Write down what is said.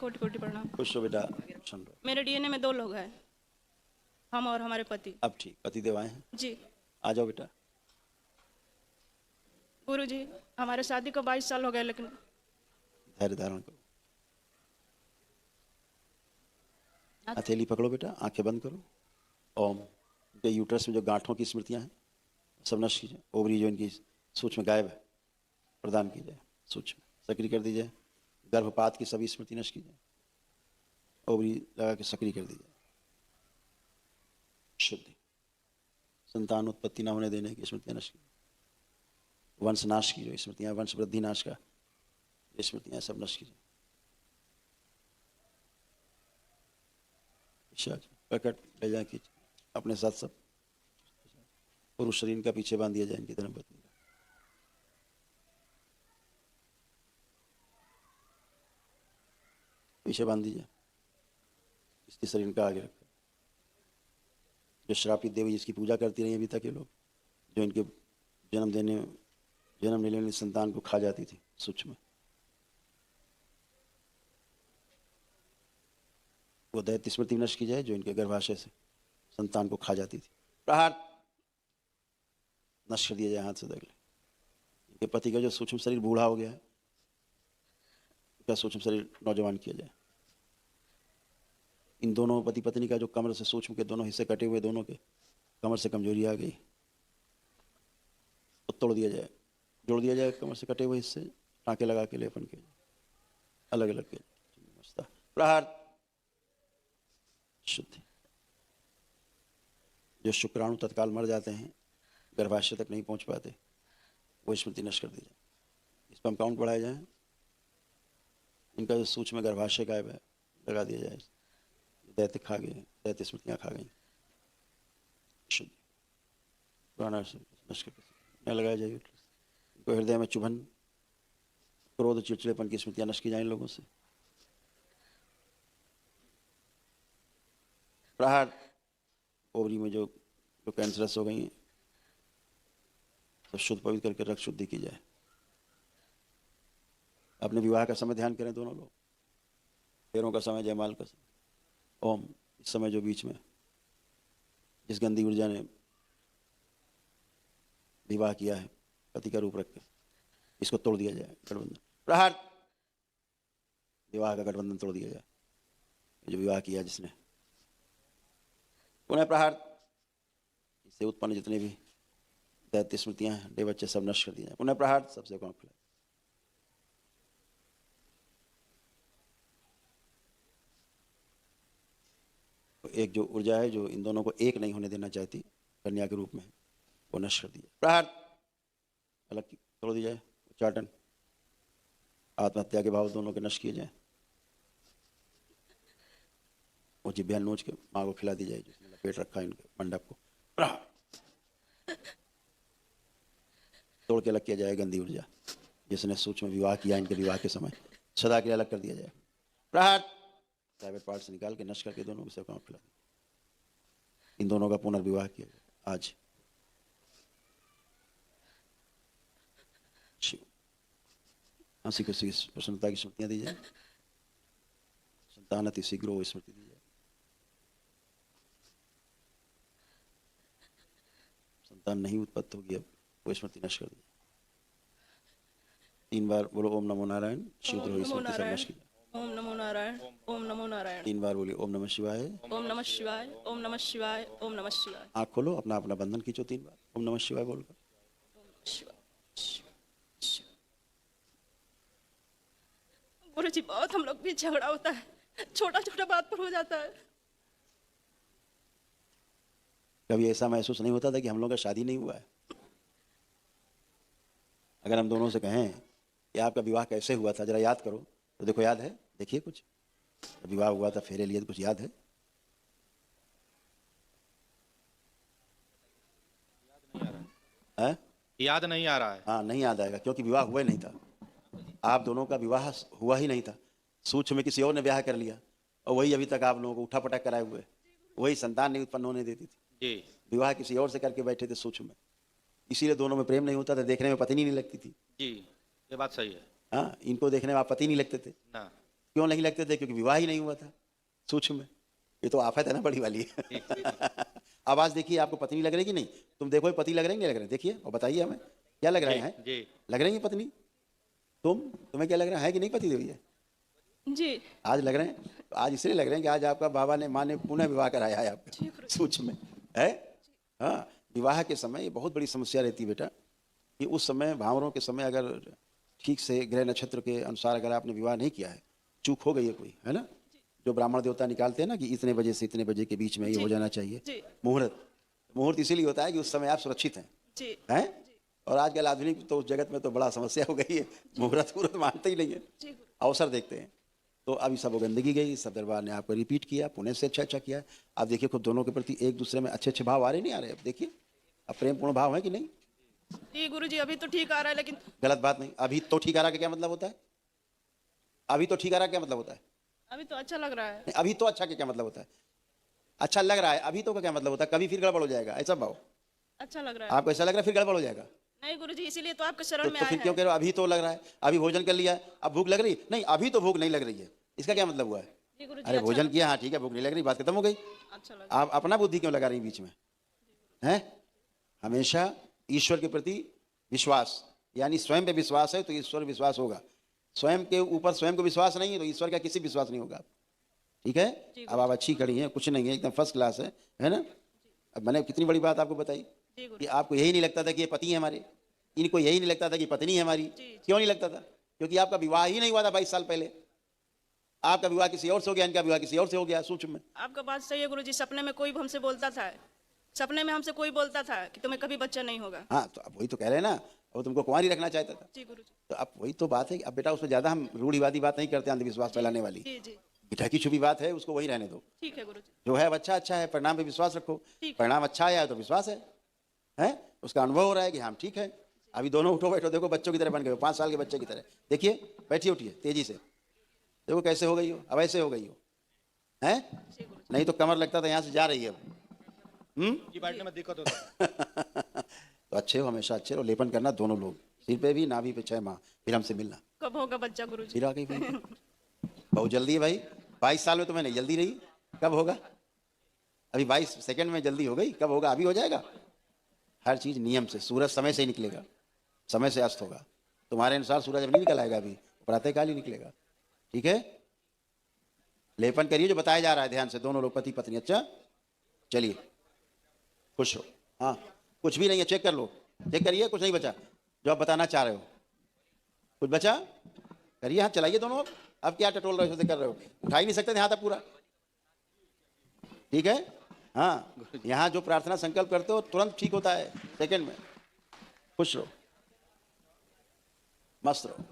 कोटि कोटि प्रणाम। खुश हो बेटा, सुन लो। मेरे डीएनए में 2 लोग हैं, हम और हमारे पति। अब ठीक, पति देव आए हैं, जी आ जाओ बेटा। गुरुजी, हमारे शादी को 22 साल हो गए, लेकिन धैर्य धारण करो। हथेली पकड़ो बेटा, आंखें बंद करो। ओम। उनके यूट्रस में जो गांठों की स्मृतियां हैं सब नष्ट कीजिए। ओवरी जो इनकी सूक्ष्म गायब है प्रदान की जाए, सूक्ष्म सक्रिय कर दी जाए। गर्भपात की सभी स्मृति नष्ट की जाए, ओवरी लगा के सक्रिय कर दी जाए। शुद्धि, संतान उत्पत्ति न होने देने की स्मृतियां नष्ट की, वंश नाश की जो स्मृतियां, वंश वृद्धि नाश का ये स्मृतियां सब नष्ट कीजिए। प्रकट ले जाए कि अपने साथ सब पुरुष शरीर का पीछे बांध दिया जाए इनकी धर्मपत्नी का। पीछे बांध दीजिए, इसकी शरीर का आगे रखकर। जो श्रापित देवी जिसकी पूजा करती रही अभी तक ये लोग, जो इनके जन्म लेने वाली संतान को खा जाती थी सूक्ष्म, वो दैत्य स्मृति नष्ट की जाए जो इनके गर्भाशय से संतान को खा जाती थी। प्रहार नष्ट कर दिया जाए हाथ से दगले। इनके पति का जो सूक्ष्म शरीर बूढ़ा हो गया है, इसका सूक्ष्म शरीर नौजवान किया जाए। इन दोनों पति पत्नी का जो कमर से सूक्ष्म के दोनों हिस्से कटे हुए, दोनों के कमर से कमजोरी आ गई, तो तोड़ दिया जाए, जोड़ दिया जाए कमर से कटे हुए हिस्से, टाँके लगा के लेपन किया जाए, अलग अलग किया जाए। प्रहार शुद्धि, जो शुक्राणु तत्काल मर जाते हैं, गर्भाशय तक नहीं पहुंच पाते, वो स्मृति नष्ट कर दी जाए। इस पर हम काउंट बढ़ाया जाए। इनका जो सूक्ष्म गर्भाशय गायब है लगा दिया जाए। दैत्य खा गए, दैत्य स्मृतियाँ खा गई। शुद्धि पुराना नष्ट कर लगाया जाए। इनको हृदय में चुभन, क्रोध, चिड़चिड़ेपन की स्मृतियाँ नष्ट की जाए इन लोगों से। प्रहार ओवरी में जो कैंसरस हो गई तो शुद्ध पवित्र करके रक्त शुद्धि की जाए। अपने विवाह का समय ध्यान करें दोनों लोग, फेरों का समय, जयमाल का समय। ओम। इस समय जो बीच में जिस गंदी ऊर्जा ने विवाह किया है पति का रूप रख के, इसको तोड़ दिया जाए। गठबंधन प्रहार, विवाह का गठबंधन तोड़ दिया जाए जो विवाह किया जिसने। पुनः प्रहार, इससे उत्पन्न जितने भी दैत्य स्मृतियां हैं, डे बच्चे सब नष्ट कर दिए जाए। पुनः प्रहार, सबसे कौन खुला। तो एक जो ऊर्जा है जो इन दोनों को एक नहीं होने देना चाहती कन्या के रूप में, वो नष्ट कर दिया। प्रहार अलग तोड़ दी जाए। उच्चाटन, आत्महत्या के भाव दोनों के नष्ट किए जाए। वो जिब्या नोच के माँ को खिला दी जाए जिसने लपेट रखा इनके मंडप को। प्रहार तोड़ के अलग किया जाए गंदी ऊर्जा जिसने सूक्ष्म विवाह किया इनके विवाह के समय, सदा के लिए अलग कर दिया जाए। प्रहार प्राइवेट पार्ट से निकाल के नष्ट करके दोनों को सब खिला दिया। इन दोनों का पुनर्विवाह किया जाए आज। शिव हंसी को प्रसन्नता की स्मृतियां दी जाए। संतान अति शीघ्र वो स्मृति दी जाए। संतान नहीं उत्पत्त होगी अब, वो स्मृति नष्ट कर दी। 3 बार बोलो ओम नमो नारायण। शीघ्र स्मृति सब नष्ट की जाए। ओम नमो नारायण, ओम नमो नारायण। 3 बार बोलिए ओम नमः शिवाय। ओम नमः शिवाय, ओम नमः शिवाय, ओम नमः शिवाय। आँख खोलो, अपना अपना बंधन खींचो 3 बार ओम नमः शिवाय बोलकर। गुरुजी, बहुत हम लोग भी झगड़ा होता है, छोटा छोटा बात पर हो जाता है। कभी ऐसा महसूस नहीं होता था कि हम लोग का शादी नहीं हुआ है? अगर हम दोनों से कहें कि आपका विवाह कैसे हुआ था, जरा याद करो, तो देखो याद है, देखिए कुछ विवाह हुआ था, फेरे लिए, तो कुछ याद है? याद नहीं आ रहा है। हाँ, नहीं याद आएगा क्योंकि विवाह हुआ ही नहीं था। आप दोनों का विवाह हुआ ही नहीं था। सूक्ष्म में किसी और ने ब्याह कर लिया और वही अभी तक आप लोगों को उठा पटक कराए हुए, वही संतान नहीं उत्पन्न होने देती थी जी। विवाह किसी और से करके बैठे थे सूक्ष्म में, इसीलिए दोनों में प्रेम नहीं होता था, देखने में पत्नी नहीं लगती थी। जी, ये बात सही है। हाँ, इनको देखने में आप पति नहीं लगते थे, ना क्यों नहीं लगते थे? क्योंकि विवाह ही नहीं हुआ था। सूक्ष्म में ये तो आफत है ना बड़ी वाली। आवाज देखिए, आपको पत्नी लग रही कि नहीं? तुम देखो पति लग रहे हैं नहीं लग रहे हैं? देखिए और बताइए हमें क्या लग रहे हैं? जी लग रही है पत्नी? तुम्हें क्या लग रहा है कि नहीं पति देवी है? जी आज लग रहे हैं? तो आज इसलिए लग रहे हैं कि आज आपका बाबा ने माँ ने पुनः विवाह कराया है जी, आपका गुरुजी। सूक्ष्म में है। हाँ, विवाह के समय ये बहुत बड़ी समस्या रहती है बेटा, कि उस समय भावरों के समय अगर ठीक से ग्रह नक्षत्र के अनुसार अगर आपने विवाह नहीं किया है, चूक हो गई है कोई, है ना? जो ब्राह्मण देवता निकालते हैं ना कि इतने बजे से इतने बजे के बीच में ये जी, हो जाना चाहिए जी। मुहूर्त इसीलिए होता है कि उस समय आप सुरक्षित हैं, जी हैं? और आजकल आधुनिक तो उस जगत में तो बड़ा समस्या हो गई है, मुहूर्त मानते ही नहीं है, जी गुरु अवसर देखते हैं। तो अभी सब वो गंदगी गई, सब दरबार ने आपको रिपीट किया, पुणे से अच्छा किया। आप देखिए खुद दोनों के प्रति एक दूसरे में अच्छे भाव आ रहे नहीं आ रहे? अब देखिए अब प्रेमपूर्ण भाव है कि नहीं? जी गुरुजी, अभी तो ठीक आ रहा है लेकिन गलत बात नहीं। अभी तो ठीक आ रहा का क्या मतलब होता है? अभी तो ठीक आ रहा क्या मतलब होता है? अभी तो अच्छा लग रहा है। नहीं, अभी तो अच्छा का क्या मतलब होता है? अच्छा लग रहा है, अभी तो का क्या मतलब होता है? कभी फिर गड़बड़ हो जाएगा, ऐसा भाव? अच्छा लग रहा है। आपको ऐसा लग रहा है फिर गड़बड़ हो जाएगा? नहीं गुरुजी, इसीलिए तो आपके शरण में तो आए फिर क्यों हैं। कह रहे हो अभी तो लग रहा है? अभी भोजन कर लिया, अब भूख लग रही नहीं? अभी तो भूख नहीं लग रही है, इसका क्या मतलब हुआ है? जी गुरुजी, अरे अच्छा भोजन किया, हाँ ठीक है, भूख नहीं लग रही, बात खत्म हो गई। अच्छा लग आप अपना बुद्धि क्यों लगा रही बीच में? हैं? हमेशा ईश्वर के प्रति विश्वास, यानी स्वयं पे विश्वास है तो ईश्वर विश्वास होगा। स्वयं के ऊपर स्वयं को विश्वास नहीं है तो ईश्वर का किसी विश्वास नहीं होगा। ठीक है? अब आप अच्छी खड़ी हैं, कुछ नहीं है, एकदम फर्स्ट क्लास है ना? अब मैंने कितनी बड़ी बात आपको बताई जी कि गुरु आपको यही नहीं लगता था कि ये पति है हमारे, इनको यही नहीं लगता था कि पत्नी है हमारी। जी। क्यों नहीं लगता था? क्योंकि आपका विवाह ही नहीं हुआ था 22 साल पहले। आपका विवाह किसी और से हो गया, इनका विवाह किसी और से हो गया सूक्ष्म में। आपका बात सही है गुरुजी। सपने में कोई हमसे बोलता था, सपने में हमसे कोई बोलता था कि तुम्हें कभी बच्चा नहीं होगा। हाँ, तो अब वही तो कह रहे हैं ना, वो तुमको कुंवारी रखना चाहता था। जी गुरुजी। तो अब वही तो बात है कि अब बेटा उसमें ज्यादा हम रूढ़िवादी बात नहीं करते, अंधविश्वास फैलाने वाली। जी जी बेटा की छुपी बात है, उसको वही रहने दो। ठीक है गुरुजी। जो है अब अच्छा है, परिणाम पे विश्वास रखो। ठीक है। परिणाम अच्छा आया है तो विश्वास है? उसका अनुभव हो रहा है कि हाँ ठीक है। अभी दोनों उठो बैठो, देखो बच्चों की तरह बन गए हो, 5 साल के बच्चे की तरह। देखिए बैठिए उठिए तेजी से, देखो कैसे हो गई हो, अब ऐसे हो गई हो, हैं? जी गुरुजी। नहीं तो कमर लगता था यहाँ से जा रही है अब। ये बैठने में दिक्कत होता है। तो अच्छे हो, हमेशा अच्छे रहो। लेपन करना दोनों लोग, सिर पे भी, नाभि पे 6 माह, फिर हमसे मिलना। कब होगा बच्चा गुरुजी? फिर आ गई फिर। बहुत जल्दी है भाई, 22 साल में तो मैंने जल्दी रही, कब होगा? अभी 22 सेकंड में जल्दी हो गई, कब होगा? अभी हो जाएगा। हर चीज नियम से, सूरज समय से ही निकलेगा, समय से अस्त होगा। तुम्हारे अनुसार सूरज अब नहीं निकल आएगा, अभी प्रातःकाल ही निकलेगा। ठीक है? लेपन करिए जो बताया जा रहा है ध्यान से, दोनों लोग पति पत्नी। अच्छा चलिए, खुश हो। हाँ, कुछ भी नहीं है, चेक कर लो, चेक करिए, कुछ नहीं बचा जो आप बताना चाह रहे हो। कुछ बचा? करिए, हाथ चलाइए दोनों। अब क्या टटोल रहे हो, कर रहे हो? उठा ही नहीं सकते थे हाथ अब पूरा। ठीक है? हाँ, यहाँ जो प्रार्थना संकल्प करते हो तुरंत ठीक होता है, सेकंड में। खुश रहो, मस्त रहो।